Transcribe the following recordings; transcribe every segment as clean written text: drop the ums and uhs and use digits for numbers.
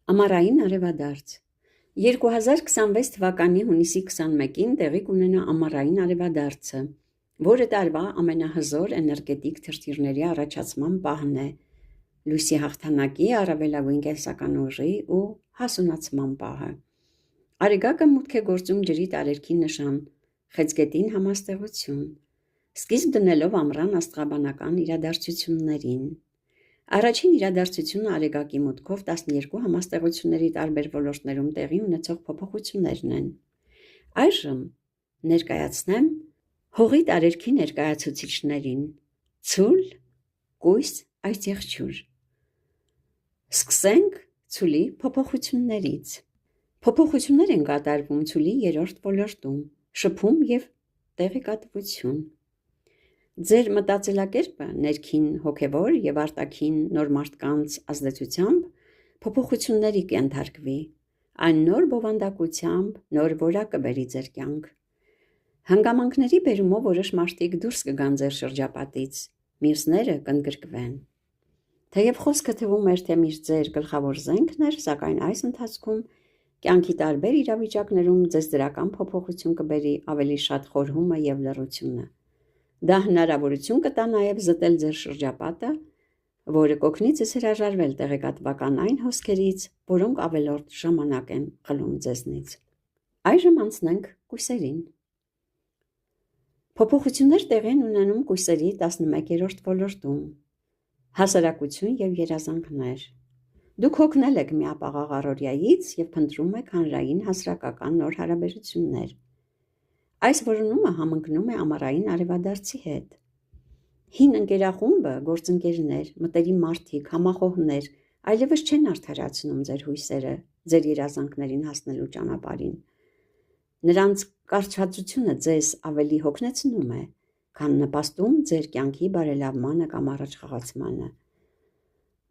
Ամառային արևադարձ 2026 թվականի հունիսի 21-ին տեղի կունենա ամառային արևադարձը, որը տարվա ամենահզոր էներգետիկ թրթիռների առաջացման պահն է, լույսի հաղթանակի, առավելագույն կենսական ուժի ու հասունացման պահը։ Արեգակը մուտք է գործում ջրի տարերքի նշան, խեցգետին համաստեղություն, սկիզբ դնելով ամռան աստղաբանական իրադարձություններին։ Առաջին իրադարձությունը արեգակի մուտքով 12 համաստեղությունների տարբեր ոլորտներում տեղի ունեցող փոփոխություններն են։ Այժմ ներկայացնեմ հողի տարերքի ներկայացուցիչներին՝ ցուլ, կույս, այծեղջյուր։ Սկսենք ցուլի փոփոխություններից։ Փոփոխություններ են կատարվում ցուլի երրորդ ոլորտում՝ շփում և տեղեկատվություն։ Ձեր մտածելակերպը ներքին հոգևոր և արտաքին նոր մարդկանց ազդեցությամբ փոփոխությունների կենթարկվի, այն նոր բովանդակությամբ նոր որակ կբերի ձեր կյանք։ Հանգամանքների բերումով որոշ մարդիկ դուրս կգան ձեր շրջապատից, մյուսները կընդգրկվեն։ Թեև խոսքը թվում էր, թե միշտ ձեր գլխավոր զենքն էր, սակայն այս ընթացքում կյանքի տարբեր իրավիճակներում ձեզ դրական փոփոխություն կբերի ավելի շատ խորհումը և լռությունը։ Դա հնարավորություն կտա նաև զտել ձեր շրջապատը, որը կօգնի ձեզ հրաժարվել տեղեկատվական այն հոսքերից, որոնք ավելորդ ժամանակ են խլում ձեզնից։ Այժմ անցնենք կույսերին։ Փոփոխություններ տեղի են ունենում կույսերի 11-րդ ոլորտում՝ հասարակություն և երազանքներ։ Դուք հոգնել եք միապաղաղ առօրյայից և փնտրում եք հանրային հասարակական նոր հարաբերություններ։ Այս որոնումը համընկնում է ամառային արևադարձի հետ։ Հին ընկերախումբը, գործընկերներ, մտերիմ մարդիկ, համախոհներ այլևս չեն արդարացնում ձեր հույսերը ձեր երազանքներին հասնելու ճանապարհին։ Նրանց կարճացությունը ձեզ ավելի հոգնեցնում է, քան նպաստում ձեր կյանքի բարելավմանը կամ առաջխաղացմանը։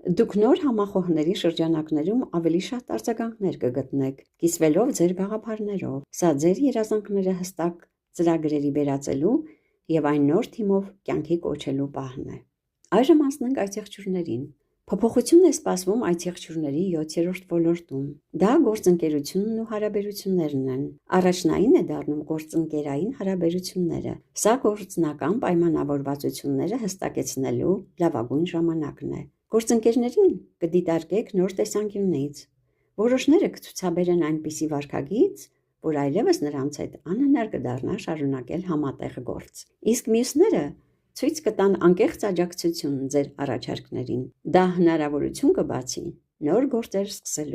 Դուք նոր համախոհների շրջանակներում ավելի շատ արձագանքներ կգտնեք, կիսվելով ձեր գաղափարներով։ Սա ձեր երազանքները հստակ ծրագրերի վերածելու և այն նոր թիմով կյանքի կոչելու պահն է։ Այժմ անցնենք այծեղջյուրներին։ Փոփոխություն է սպասվում այծեղջյուրների 7-րդ ոլորտում։ Դա գործընկերությունն ու հարաբերություններն են։ Առաջնային է դառնում գործընկերային հարաբերությունները։ Սա գործնական պայմանավորվածությունները հստակեցնելու լավագույն ժամանակն է։ Գործընկերներին կդիտարկեք նոր տեսանկյունից։ Որոշները կցուցաբերեն այնպիսի վարքագիծ, որ այլևս նրանց հետ անհնար կդառնա շարունակել համատեղ գործ։ Իսկ մյուսները ցույց կտան անկեղծ աջակցություն ձեր առաջարկներին։ Դա հնարավորություն կբացի նոր գործեր սկսելու։